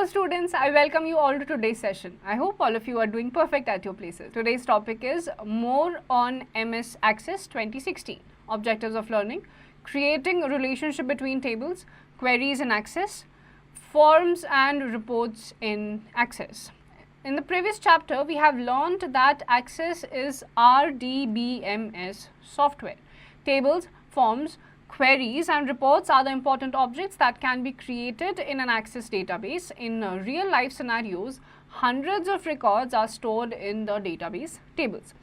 Hello students, I welcome you all to today's session. I hope all of you are doing perfect at your places. Today's topic is more on MS Access 2016. Objectives of learning, creating a relationship between tables, queries in Access, forms and reports in Access. In the previous chapter, we have learned that Access is RDBMS software. Tables, forms, queries and reports are the important objects that can be created in an Access database. In real life scenarios, hundreds of records are stored in the database tables.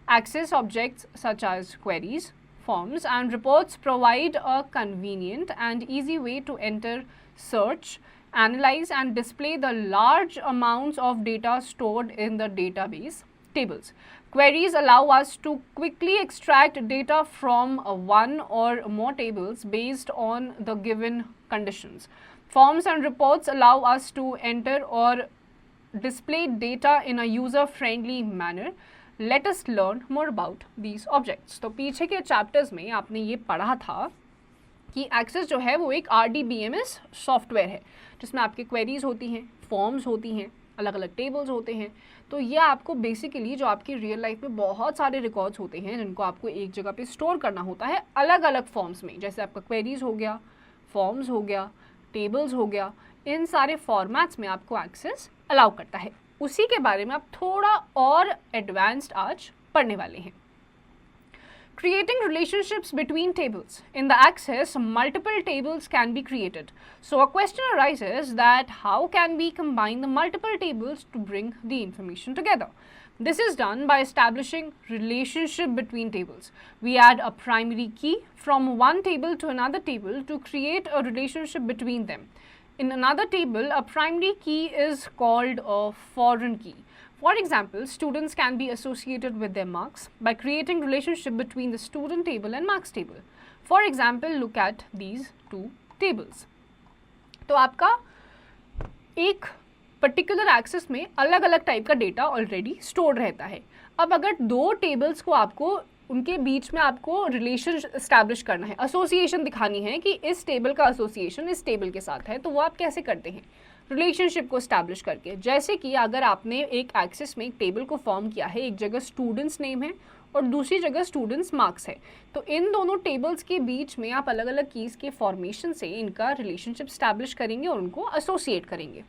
Access objects such as queries, forms and reports provide a convenient and easy way to enter, search, analyze and display the large amounts of data stored in the database tables. Queries allow us to quickly extract data from one or more tables based on the given conditions. Forms and reports allow us to enter or display data in a user-friendly manner. Let us learn more about these objects. तो पीछे के chapters में आपने ये पढ़ा था कि access जो है वो एक RDBMS सॉफ्टवेयर है जिसमें आपके क्वेरीज होती हैं, फॉर्म्स होती हैं, अलग अलग टेबल्स होते हैं. तो ये आपको बेसिकली जो आपकी रियल लाइफ में बहुत सारे रिकॉर्ड्स होते हैं जिनको आपको एक जगह पे स्टोर करना होता है अलग अलग फॉर्म्स में, जैसे आपका क्वेरीज हो गया, फॉर्म्स हो गया, टेबल्स हो गया, इन सारे फॉर्मेट्स में आपको एक्सेस अलाउ करता है. उसी के बारे में आप थोड़ा और एडवांस्ड आज पढ़ने वाले हैं. Creating relationships between tables. In the Access, multiple tables can be created. So a question arises that how can we combine the multiple tables to bring the information together? This is done by establishing relationship between tables. We add a primary key from one table to another table to create a relationship between them. In another table, a primary key is called a foreign key. For example, students can be associated with their marks by creating relationship between the student table and marks table. For example, look at these two tables. तो आपका एक particular access में अलग अलग type का data already store रहता है. अब अगर दो टेबल्स को आपको उनके बीच में आपको रिलेशन एस्टैब्लिश करना है, एसोसिएशन दिखानी है कि इस टेबल का एसोसिएशन इस टेबल के साथ है, तो वो आप कैसे करते हैं? रिलेशनशिप को एस्टैब्लिश करके. जैसे कि अगर आपने एक एक्सेस में एक टेबल को फॉर्म किया है, एक जगह स्टूडेंट्स नेम है और दूसरी जगह स्टूडेंट्स मार्क्स है, तो इन दोनों टेबल्स के बीच में आप अलग अलग कीज़ के फॉर्मेशन से इनका रिलेशनशिप एस्टैब्लिश करेंगे और उनको एसोसिएट करेंगे.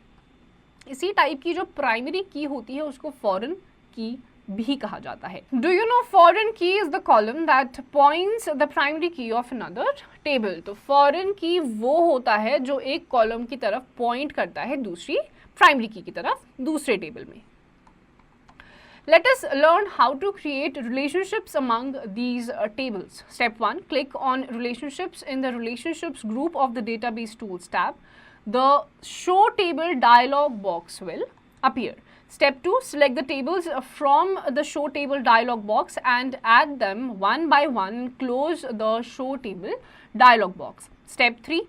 इसी टाइप की जो प्राइमरी की होती है उसको फॉरेन की भी कहा जाता है. डू यू नो फॉरेन की is the column that points the primary की ऑफ अनदर टेबल. तो फॉरेन की वो होता है जो एक कॉलम की तरफ पॉइंट करता है दूसरी प्राइमरी की तरफ दूसरे टेबल में. Let us learn how to create relationships among these tables. Step 1. Click on relationships in the relationships group of the database tools tab. The show table dialog box will appear. Step 2. Select the tables from the show table dialog box and add them one by one. Close the show table dialog box. Step 3.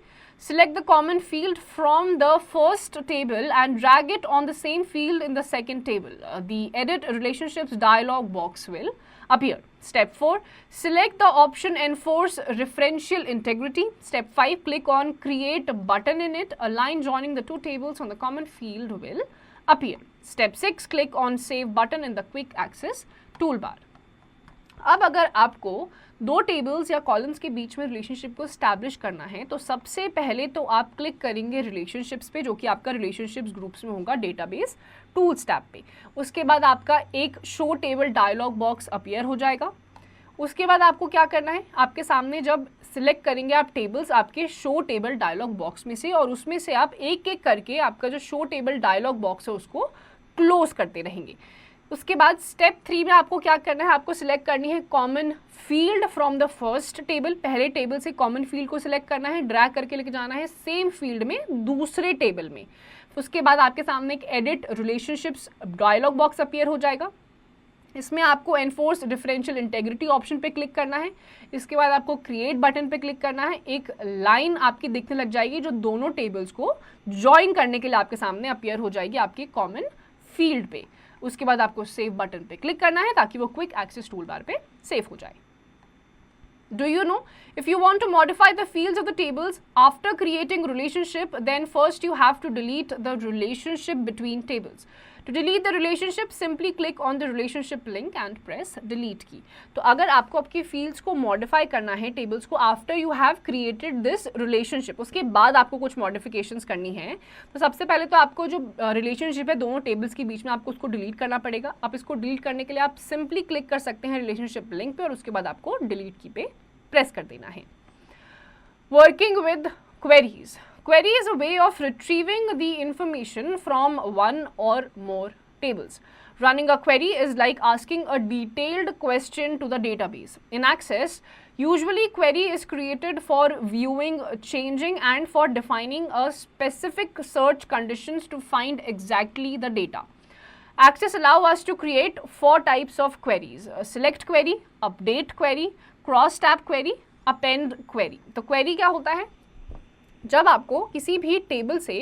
Select the common field from the first table and drag it on the same field in the second table. The edit relationships dialog box will appear. Step 4. Select the option enforce referential integrity. Step 5. Click on create button in it. A line joining the two tables on the common field will appear. Step 6. Click on save button in the quick access toolbar. अब अगर आपको दो tables या columns के बीच में relationship को establish करना है तो सबसे पहले तो आप क्लिक करेंगे रिलेशनशिप्स पे, जो कि आपका रिलेशनशिप्स ग्रुप्स में होगा डेटाबेस टूल्स टैब पे. उसके बाद आपका एक show table dialog box appear हो जाएगा. उसके बाद आपको क्या करना है, आपके सामने जब सिलेक्ट करेंगे आप टेबल्स आपके शो टेबल डायलॉग बॉक्स में से, और उसमें से आप एक एक करके आपका जो शो टेबल डायलॉग बॉक्स है उसको क्लोज करते रहेंगे. उसके बाद स्टेप 3 में आपको क्या करना है, आपको सिलेक्ट करनी है common field from the first table. पहले टेबल से कॉमन फील्ड को सिलेक्ट करना है, ड्रैग करके लेके जाना है सेम फील्ड में दूसरे टेबल में. उसके बाद आपके सामने एक edit relationships dialog box appear हो जाएगा. इसमें आपको एनफोर्स डिफरेंशियल इंटेग्रिटी ऑप्शन पे क्लिक करना है. इसके बाद आपको क्रिएट बटन पे क्लिक करना है. एक लाइन आपकी दिखने लग जाएगी जो दोनों टेबल्स को ज्वाइन करने के लिए आपके सामने अपीयर हो जाएगी आपके कॉमन फील्ड पे. उसके बाद आपको सेव बटन पे क्लिक करना है ताकि वो क्विक एक्सेस टूल बार पे सेव हो जाए. Do you know, if you want to modify the fields of the tables after creating relationship, then first you have to delete the relationship between tables. To delete the relationship, simply click on the relationship link and press delete key. तो अगर आपको आपकी fields को modify करना है tables को after you have created this relationship, उसके बाद आपको कुछ modifications करनी है, तो सबसे पहले तो आपको जो relationship है दोनों tables के बीच में आपको उसको delete करना पड़ेगा. आप इसको delete करने के लिए आप simply click कर सकते हैं relationship link पे और उसके बाद आपको delete की पे प्रेस कर देना है. Working with queries. Query is a way of retrieving the information from one or more tables. Running a query is like asking a detailed question to the database. In Access, usually query is created for viewing, changing and for defining a specific search conditions to find exactly the data. Access allow us to create 4 types of queries: a select query, update query, cross tab query, append query. तो query क्या होता है? जब आपको किसी भी table से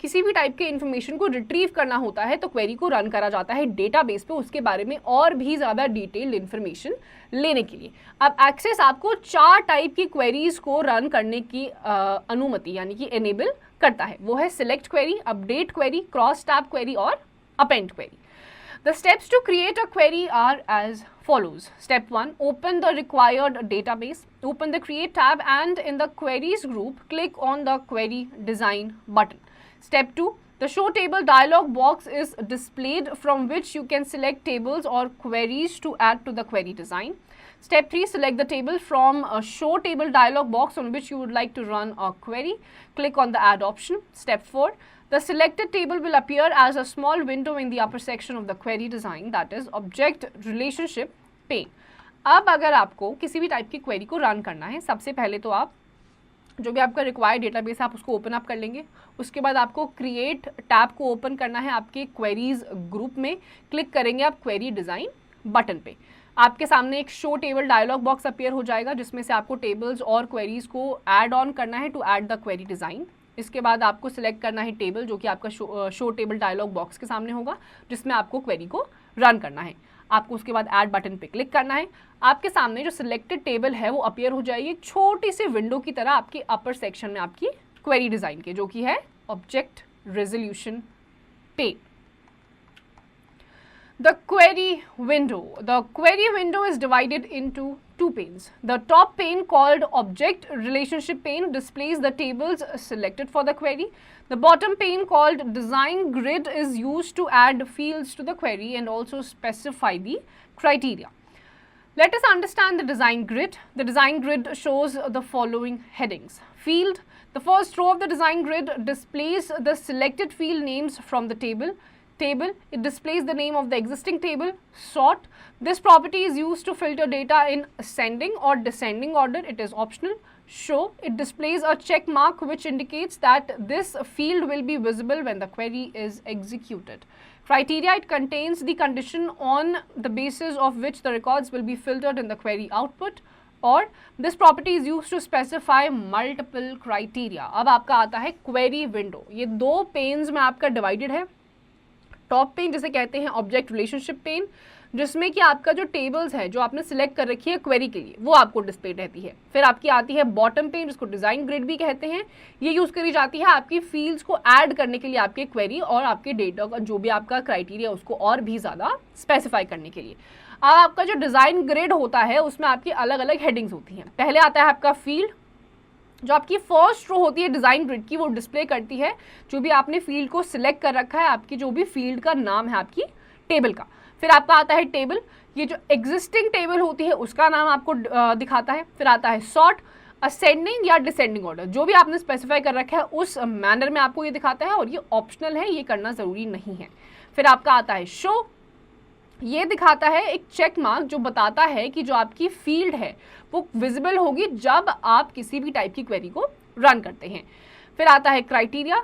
किसी भी टाइप के इन्फॉर्मेशन को रिट्रीव करना होता है तो क्वेरी को रन करा जाता है डेटाबेस पे उसके बारे में और भी ज़्यादा डिटेल्ड इन्फॉर्मेशन लेने के लिए. अब एक्सेस आपको 4 टाइप की क्वेरीज को रन करने की अनुमति यानी कि एनेबल करता है. वो है select query, update query, cross tab query और append query. The steps to create a query are as follows. Step 1. Open the required database. Open the Create tab and in the Queries group, click on the Query Design button. Step 2. The Show Table dialog box is displayed from which you can select tables or queries to add to the query design. Step 3. Select the table from a Show Table dialog box on which you would like to run a query. Click on the Add option. Step 4. The selected table will appear as a small window in the upper section of the query design, that is Object Relationship pane. अब अगर आपको किसी भी type की query को run करना है, सबसे पहले तो आप जो भी आपका रिक्वायर्ड डेटाबेस है आप उसको ओपन अप कर लेंगे. उसके बाद आपको क्रिएट टैब को ओपन करना है. आपके क्वेरीज ग्रुप में क्लिक करेंगे आप क्वेरी डिज़ाइन बटन पे. आपके सामने एक show table dialog box appear हो जाएगा जिसमें से आपको टेबल्स और क्वेरीज को ऐड ऑन करना है to add the query design. इसके बाद आपको सिलेक्ट करना है टेबल जो कि आपका शो टेबल डायलॉग बॉक्स के सामने होगा जिसमें आपको क्वेरी को रन करना है. आपको उसके बाद ऐड बटन पे क्लिक करना है. आपके सामने जो सिलेक्टेड टेबल है वो अपीयर हो जाएगी एक छोटी सी विंडो की तरह आपके अपर सेक्शन में आपकी क्वेरी डिज़ाइन के, जो कि है object resolution pane. The query window. The query window is divided into 2 panes. The top pane called Object Relationship pane displays the tables selected for the query. The bottom pane called Design Grid is used to add fields to the query and also specify the criteria. Let us understand the design grid. The design grid shows the following headings. Field. The first row of the design grid displays the selected field names from the table. Table, it displays the name of the existing table. Sort, this property is used to filter data in ascending or descending order. It is optional. Show, it displays a check mark which indicates that this field will be visible when the query is executed. Criteria, it contains the condition on the basis of which the records will be filtered in the query output. और this property is used to specify multiple criteria. अब आपका आता है query window. ये 2 panes में आपका divided है. Top pen जिसे कहते हैं ऑब्जेक्ट रिलेशनशिप पेन, जिसमें कि आपका जो टेबल्स है जो आपने सिलेक्ट कर रखी है क्वेरी के लिए वो आपको डिस्प्ले रहती है. फिर आपकी आती है बॉटम पेन जिसको डिज़ाइन ग्रिड भी कहते हैं. ये यूज़ करी जाती है आपकी फील्ड्स को ऐड करने के लिए आपके क्वेरी और आपके डेटा का जो भी आपका क्राइटेरिया उसको और भी ज़्यादा स्पेसिफाई करने के लिए. अब आपका जो डिज़ाइन ग्रिड होता है उसमें आपकी अलग अलग हेडिंग्स होती हैं. पहले आता है आपका फील्ड, जो आपकी फर्स्ट रो होती है डिज़ाइन ग्रिड की वो डिस्प्ले करती है जो भी आपने फील्ड को सिलेक्ट कर रखा है, आपकी जो भी फील्ड का नाम है आपकी टेबल का. फिर आपका आता है टेबल, ये जो एग्जिस्टिंग टेबल होती है उसका नाम आपको दिखाता है. फिर आता है सॉर्ट, असेंडिंग या डिसेंडिंग ऑर्डर, जो भी आपने स्पेसिफाई कर रखा है उस मैनर में आपको ये दिखाता है और ये ऑप्शनल है, ये करना ज़रूरी नहीं है. फिर आपका आता है शो, ये दिखाता है एक चेक मार्क जो बताता है कि जो आपकी फील्ड है वो विजिबल होगी जब आप किसी भी टाइप की क्वेरी को रन करते हैं. फिर आता है क्राइटेरिया,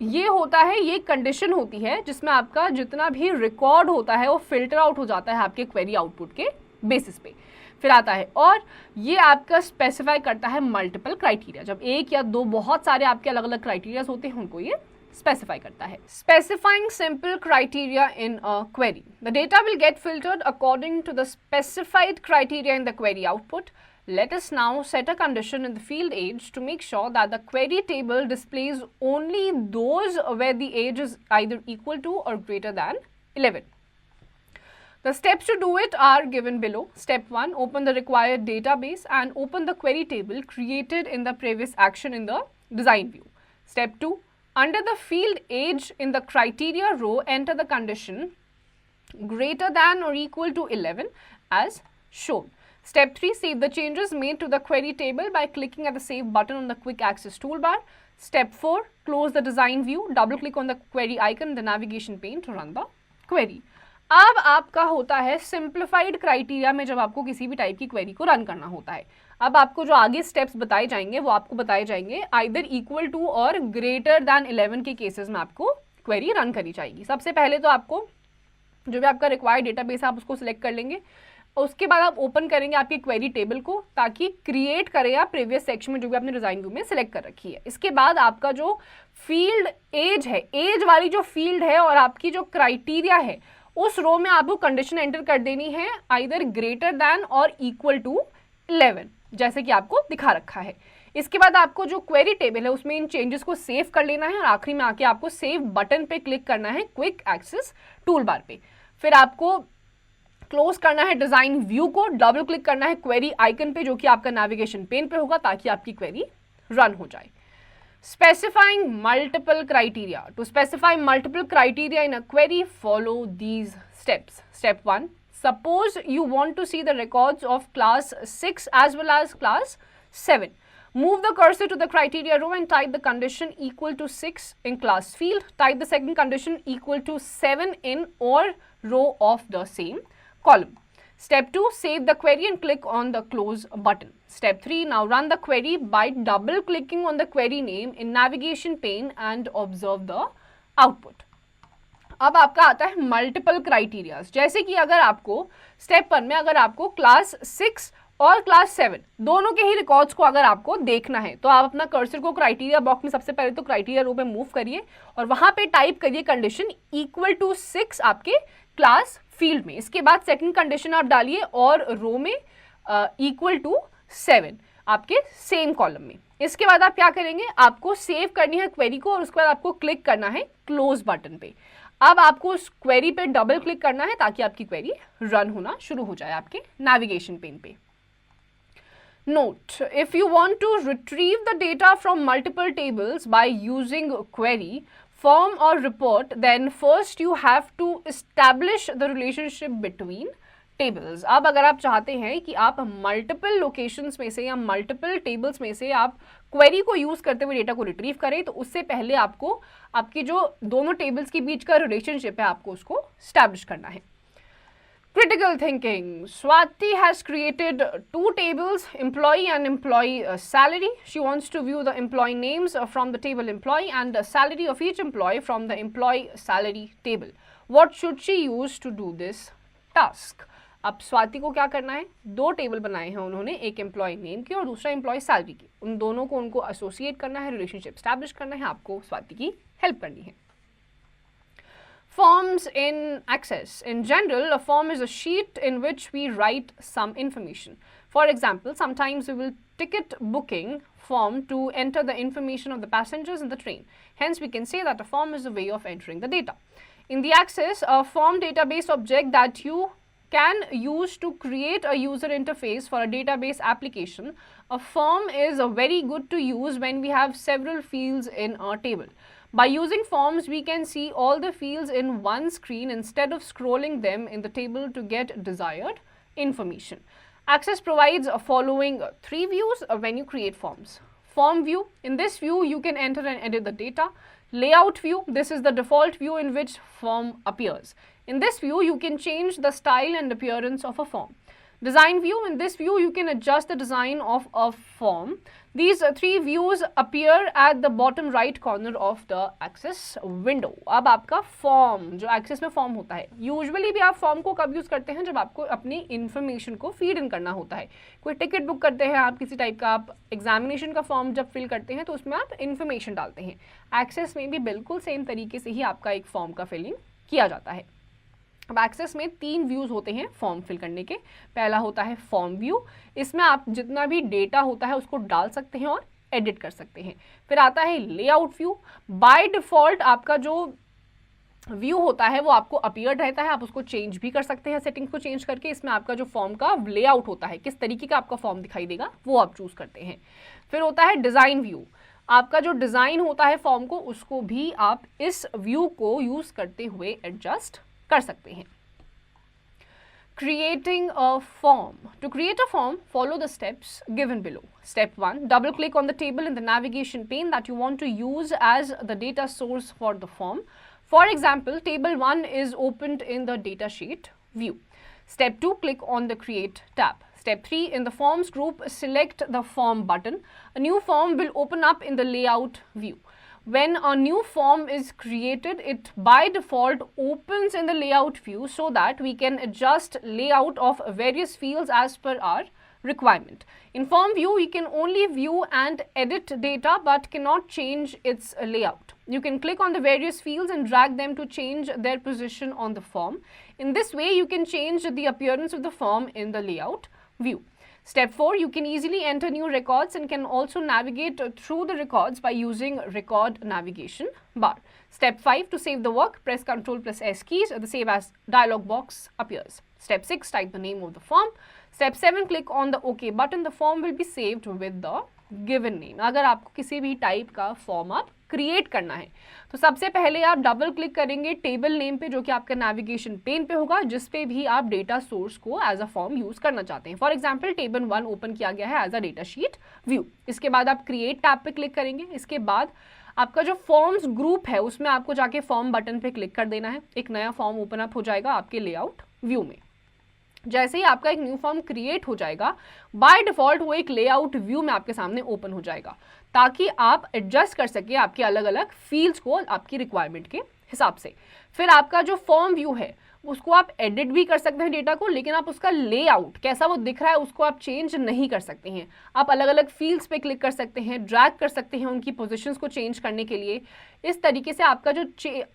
ये होता है, ये कंडीशन होती है जिसमें आपका जितना भी रिकॉर्ड होता है वो फिल्टर आउट हो जाता है आपके क्वेरी आउटपुट के बेसिस पे. फिर आता है और ये आपका स्पेसिफाई करता है मल्टीपल क्राइटेरिया, जब 1 या 2 बहुत सारे आपके अलग अलग क्राइटेरियाज होते हैं उनको ये स्पेसिफाई करता है. Specifying simple criteria in a query. The data will get filtered according to the specified criteria in the query output. Let us now set a condition in the field age to make sure that the query table displays only those where the age is either equal to or greater than 11. The steps to do it are given below. Step 1, open the required database and open the query table created in the previous action in the design view. Step 2, under the field age in the criteria row, enter the condition greater than or equal to 11 as shown. Step 3, save the changes made to the query table by clicking at the save button on the quick access toolbar. Step 4, close the design view, double click on the query icon in the navigation pane to run the query. अब आपका होता है simplified criteria में जब आपको किसी भी type की क्वेरी को रन करना होता है। अब आपको जो आगे स्टेप्स बताए जाएंगे वो आपको बताए जाएंगे आइदर इक्वल टू और ग्रेटर दैन 11 के केसेस में आपको क्वेरी रन करी जाएगी। सबसे पहले तो आपको जो भी आपका रिक्वायर्ड डेटाबेस है आप उसको सिलेक्ट कर लेंगे। उसके बाद आप ओपन करेंगे आपकी क्वेरी टेबल को ताकि क्रिएट करें आप प्रीवियस सेक्शन में जो भी आपने डिजाइन व्यू में सिलेक्ट कर रखी है। इसके बाद आपका जो फील्ड एज है, एज वाली जो फील्ड है और आपकी जो क्राइटेरिया है उस रो में आपको कंडीशन एंटर कर देनी है आइदर ग्रेटर दैन और इक्वल टू 11 जैसे कि आपको दिखा रखा है। इसके बाद आपको जो क्वेरी टेबल है उसमें इन चेंजेस को सेव कर लेना है और आखिरी में आके आपको सेव बटन पे क्लिक करना है क्विक एक्सेस टूल बार पे। फिर आपको क्लोज करना है डिजाइन व्यू को, डबल क्लिक करना है क्वेरी आइकन पे जो कि आपका नेविगेशन पेन पे होगा ताकि आपकी क्वेरी रन हो जाए। Specifying multiple criteria. To specify multiple criteria in a query, follow these steps. Step 1. Suppose you want to see the records of class 6 as well as class 7. Move the cursor to the criteria row and type the condition equal to 6 in class field. Type the second condition equal to 7 in or row of the same column. Step 2, save the query and click on the close button. Step 3, now run the query by double clicking on the query name in navigation pane and observe the output. अब आपका आता है multiple criterias. जैसे कि अगर आपको step 1 में अगर आपको क्लास 6 और क्लास 7 दोनों के ही रिकॉर्ड्स को अगर आपको देखना है तो आप अपना कर्सर को क्राइटेरिया बॉक्स में सबसे पहले तो क्राइटेरिया रो पे मूव करिए और वहां पे टाइप करिए कंडीशन इक्वल टू 6 आपके क्लास फील्ड में। इसके बाद सेकंड कंडीशन आप डालिए और रो में इक्वल टू 7 आपके सेम कॉलम में। इसके बाद आप क्या करेंगे, आपको सेव करनी है क्वेरी को और उसके बाद आपको क्लिक करना है क्लोज बटन पे। अब आपको उस क्वेरी पे डबल क्लिक करना है ताकि आपकी क्वेरी रन होना शुरू हो जाए आपके नेविगेशन पेन पे। Note, if you want to retrieve the data from multiple tables by using query, form or report, then first you have to establish the relationship between tables. अब अगर आप चाहते हैं कि आप मल्टीपल लोकेशंस में से या मल्टीपल टेबल्स में से आप क्वेरी को यूज करते हुए डेटा को रिट्रीव करें तो उससे पहले आपको आपकी जो दोनों टेबल्स के बीच का रिलेशनशिप है आपको उसको स्टैब्लिश करना है। Critical thinking. Swati has created two tables, employee and employee salary. She wants to view the employee names from the table employee and the salary of each employee from the employee salary table. What should she use to do this task? अब स्वाति को क्या करना है, दो table बनाए हैं उन्होंने, एक एम्प्लॉय नेम के और दूसरा एम्प्लॉय सैलरी की। उन दोनों को उनको एसोसिएट करना है, रिलेशनशिप स्टैब्लिश करना है, आपको स्वाति की हेल्प करनी है। Forms in Access. In general, a form is a sheet in which we write some information. For example, sometimes we will ticket booking form to enter the information of the passengers in the train. Hence, we can say that a form is a way of entering the data. In the Access, a form database object that you can use to create a user interface for a database application. A form is very good to use when we have several fields in our table. By using forms, we can see all the fields in one screen instead of scrolling them in the table to get desired information. Access provides following three views when you create forms. Form view. In this view, you can enter and edit the data. Layout view. This is the default view in which form appears. In this view, you can change the style and appearance of a form. Design view. In this view, you can adjust the design of a form. These three views appear at the bottom right corner of the Access window. अब आपका form जो Access में form होता है, usually भी आप form को कब यूज़ करते हैं, जब आपको अपनी इन्फॉर्मेशन को फीड इन करना होता है। कोई टिकट बुक करते हैं आप, किसी टाइप का आप एग्जामिनेशन का फॉर्म जब फिल करते हैं तो उसमें आप इन्फॉर्मेशन डालते हैं। Access में भी बिल्कुल सेम तरीके से ही आपका एक फॉर्म का फिलिंग किया जाता है। अब एक्सेस में 3 व्यूज़ होते हैं फॉर्म फिल करने के। पहला होता है फॉर्म व्यू, इसमें आप जितना भी डेटा होता है उसको डाल सकते हैं और एडिट कर सकते हैं। फिर आता है लेआउट व्यू, बाय डिफ़ॉल्ट आपका जो व्यू होता है वो आपको अपीयर्ड रहता है, आप उसको चेंज भी कर सकते हैं सेटिंग्स को चेंज करके। इसमें आपका जो फॉर्म का लेआउट होता है, किस तरीके का आपका फॉर्म दिखाई देगा, वो आप चूज करते हैं। फिर होता है डिज़ाइन व्यू, आपका जो डिज़ाइन होता है फॉर्म को, उसको भी आप इस व्यू को यूज करते हुए एडजस्ट कर सकते हैं। Creating a form. To create a form, follow the steps given below. Step 1. Double click on the table in the navigation pane that you want to use as the data source for the form. For example, table 1 is opened in the datasheet view. Step 2. Click on the create tab. Step 3. In the forms group, select the form button. A new form will open up in the layout view. When a new form is created, it by default opens in the layout view so that we can adjust layout of various fields as per our requirement. In form view, we can only view and edit data but cannot change its layout. You can click on the various fields and drag them to change their position on the form. In this way, you can change the appearance of the form in the layout view. Step 4, you can easily enter new records and can also navigate through the records by using record navigation bar. Step 5, to save the work, press Ctrl plus S keys. The save as dialog box appears. Step 6, type the name of the form. Step 7, click on the OK button. The form will be saved with the given name. अगर आपको किसी भी type का form आप create करना है तो सबसे पहले आप डबल क्लिक करेंगे टेबल नेम पे, जो कि आपका नेविगेशन पेन पे होगा, जिस पे भी आप डेटा सोर्स को एज अ फॉर्म यूज करना चाहते हैं। फॉर एग्जांपल टेबल 1 ओपन किया गया है as a data sheet view. इसके बाद आप क्रिएट टैब पे क्लिक करेंगे। इसके बाद आपका जो फॉर्म्स ग्रुप है उसमें आपको जाके फॉर्म बटन पे क्लिक कर देना है। एक नया फॉर्म ओपन अप हो जाएगा आपके लेआउट व्यू में। जैसे ही आपका एक न्यू फॉर्म क्रिएट हो जाएगा, बाय डिफॉल्ट वो एक लेआउट व्यू में आपके सामने ओपन हो जाएगा, ताकि आप एडजस्ट कर सके आपके अलग अलग फील्ड्स को आपकी रिक्वायरमेंट के हिसाब से। फिर आपका जो फॉर्म व्यू है उसको आप एडिट भी कर सकते हैं डेटा को, लेकिन आप उसका लेआउट कैसा वो दिख रहा है उसको आप चेंज नहीं कर सकते हैं। आप अलग अलग फील्ड्स पे क्लिक कर सकते हैं, ड्रैग कर सकते हैं उनकी पोजीशंस को चेंज करने के लिए। इस तरीके से आपका जो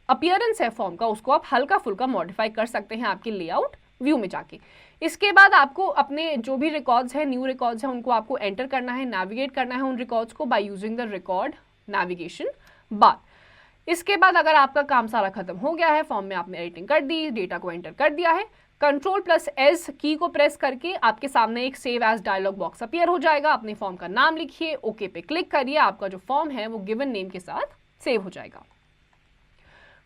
अपीयरेंस है फॉर्म का उसको आप हल्का फुल्का मॉडिफाई कर सकते हैं आपके लेआउट व्यू में जाके। इसके बाद आपको अपने जो भी रिकॉर्ड्स हैं, न्यू रिकॉर्ड्स हैं, उनको आपको एंटर करना है, नेविगेट करना है उन रिकॉर्ड्स को by using the record navigation bar. इसके बाद अगर आपका काम सारा खत्म हो गया है, फॉर्म में आपने एडिटिंग कर दी, डेटा को एंटर कर दिया है, कंट्रोल प्लस एस की को प्रेस करके आपके सामने एक save as dialog box appear हो जाएगा। अपने फॉर्म का नाम लिखिए, ओके पे क्लिक करिए, आपका जो फॉर्म है वो गिवन नेम के साथ सेव हो जाएगा।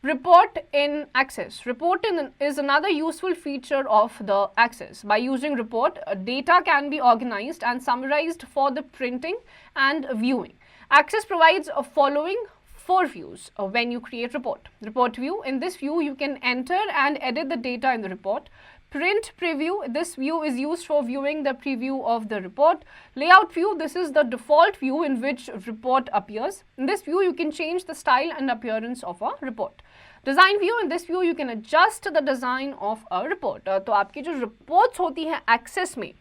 Report in Access. Report is another useful feature of the Access. By using report, data can be organized and summarized for the printing and viewing. Access provides a following 4 views when you create report. Report view. In this view, you can enter and edit the data in the report. Print preview. This view is used for viewing the preview of the report. Layout view. This is the default view in which report appears. In this view, you can change the style and appearance of a report. Design view. In this view, you can adjust the design of a report. तो आपकी जो reports होती हैं access में,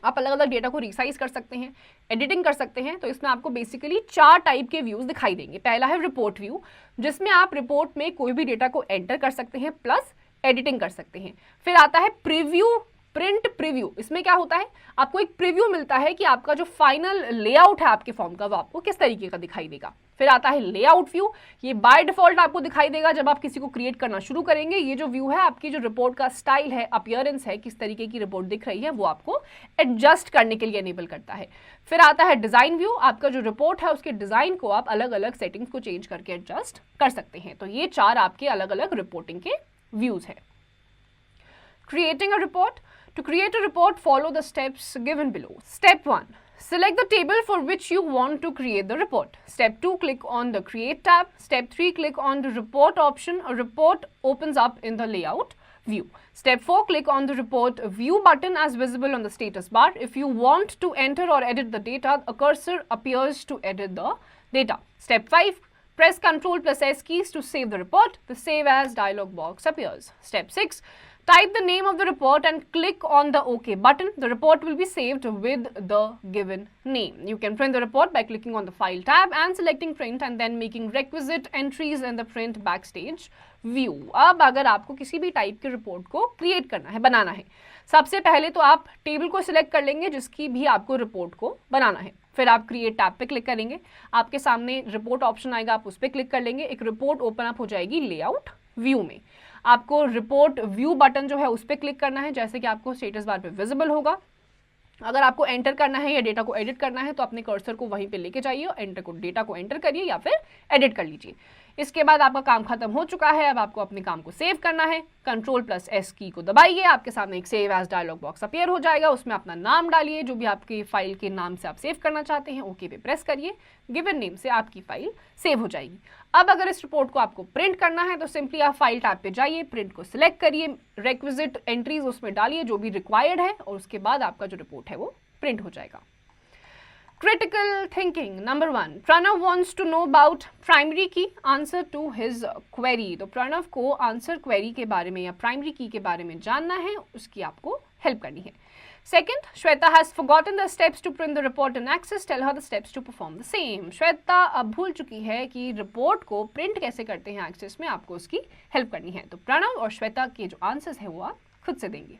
आप अलग अलग data को रिसाइज कर सकते हैं, एडिटिंग कर सकते हैं। तो इसमें आपको बेसिकली 4 टाइप के व्यूज दिखाई देंगे। पहला है रिपोर्ट व्यू, जिसमें आप रिपोर्ट में कोई भी डेटा को एंटर कर सकते हैं प्लस एडिटिंग कर सकते हैं। फिर आता है प्रीव्यू, प्रिंट प्रीव्यू। इसमें क्या होता है, आपको एक प्रीव्यू मिलता है कि आपका जो फाइनल लेआउट है आपके फॉर्म का वो आपको किस तरीके का दिखाई देगा। फिर आता है लेआउट व्यू, ये बाय डिफॉल्ट आपको दिखाई देगा जब आप किसी को क्रिएट करना शुरू करेंगे। ये जो व्यू है आपकी जो रिपोर्ट का स्टाइल है, अपीयरेंस है, किस तरीके की रिपोर्ट दिख रही है, वो आपको एडजस्ट करने के लिए एनेबल करता है। फिर आता है डिजाइन व्यू, आपका जो रिपोर्ट है उसके डिजाइन को आप अलग अलग सेटिंग्स को चेंज करके एडजस्ट कर सकते हैं। तो ये 4 आपके अलग अलग रिपोर्टिंग के व्यूज है। Creating a report. To create a report, follow the steps given below. Step 1. Select the table for which you want to create the report. Step 2. Click on the Create tab. Step 3. Click on the Report option. A report opens up in the Layout view. Step 4. Click on the Report View button as visible on the status bar. If you want to enter or edit the data, a cursor appears to edit the data. Step 5. Press Ctrl plus S keys to save the report. The Save As dialog box appears. Step 6. Type the name of the report and click on the OK button. The report will be saved with the given name. You can print the report by clicking on the File tab and selecting Print and then making requisite entries in the Print Backstage view. अब अगर आपको किसी भी type की report को create करना है, बनाना है, सबसे पहले तो आप टेबल को सिलेक्ट कर लेंगे जिसकी भी आपको रिपोर्ट को बनाना है. फिर आप क्रिएट टैब पे क्लिक करेंगे, आपके सामने रिपोर्ट ऑप्शन आएगा, आप उस पर क्लिक कर लेंगे. एक रिपोर्ट ओपन अप हो जाएगी लेआउट व्यू में. आपको रिपोर्ट व्यू बटन जो है उस पर क्लिक करना है, जैसे कि आपको स्टेटस बार पे विजिबल होगा. अगर आपको एंटर करना है या डेटा को एडिट करना है तो अपने कर्सर को वहीं पे लेके जाइए और डेटा को एंटर करिए या फिर एडिट कर लीजिए. इसके बाद आपका काम खत्म हो चुका है. अब आपको अपने काम को सेव करना है. Ctrl+S की को दबाइए, आपके सामने एक save as dialog box appear हो जाएगा. उसमें अपना नाम डालिए, जो भी आपकी फाइल के नाम से आप सेव करना चाहते हैं. ओके पे प्रेस करिए, गिवन नेम से आपकी फाइल सेव हो जाएगी. अब अगर इस रिपोर्ट को आपको प्रिंट करना है तो सिंपली आप फाइल टैब पे जाइए, प्रिंट को सिलेक्ट करिए, रिक्विजिट एंट्रीज उसमें डालिए जो भी रिक्वायर्ड है और उसके बाद आपका जो रिपोर्ट है वो प्रिंट हो जाएगा. Critical thinking. Number 1. Pranav wants to know about primary key. Answer to his query. तो प्रणव को आंसर क्वेरी के बारे में या प्राइमरी की के बारे में जानना है, उसकी आपको हेल्प करनी है. Second, Shweta has forgotten the steps to print the report in Access. Tell her the steps to perform the same. Shweta अब भूल चुकी है कि रिपोर्ट को प्रिंट कैसे करते हैं एक्सेस में, आपको उसकी हेल्प करनी है. तो प्रणव और श्वेता के जो आंसर्स है वो आप खुद से देंगे.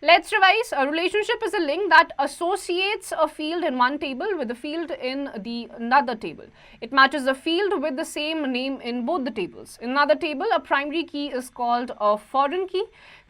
Let's revise. A relationship is a link that associates a field in one table with a field in the another table. It matches a field with the same name in both the tables. In another table, a primary key is called a foreign key.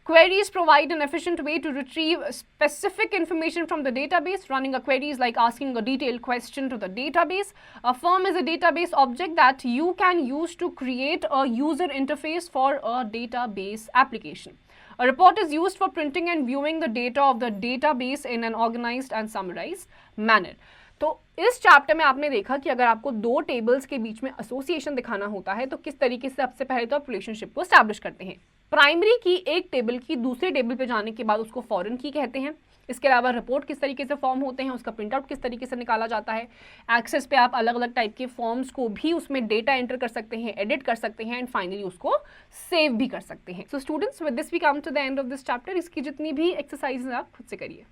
Queries provide an efficient way to retrieve specific information from the database. Running a query is like asking a detailed question to the database. A form is a database object that you can use to create a user interface for a database application. A report is used for printing and viewing the data of the database in an organized and summarized manner. तो इस chapter में आपने देखा कि अगर आपको दो tables के बीच में एसोसिएशन दिखाना होता है तो किस तरीके से सबसे पहले तो आप रिलेशनशिप को एस्टैब्लिश करते हैं. प्राइमरी की एक टेबल की दूसरे टेबल पे जाने के बाद उसको फॉरेन की कहते हैं. इसके अलावा रिपोर्ट किस तरीके से फॉर्म होते हैं, उसका प्रिंट आउट किस तरीके से निकाला जाता है. एक्सेस पे आप अलग अलग टाइप के फॉर्म्स को भी उसमें डेटा एंटर कर सकते हैं, एडिट कर सकते हैं एंड फाइनली उसको सेव भी कर सकते हैं. So students, with this we come to the end of this chapter. इसकी जितनी भी एक्सरसाइज आप खुद से करिए.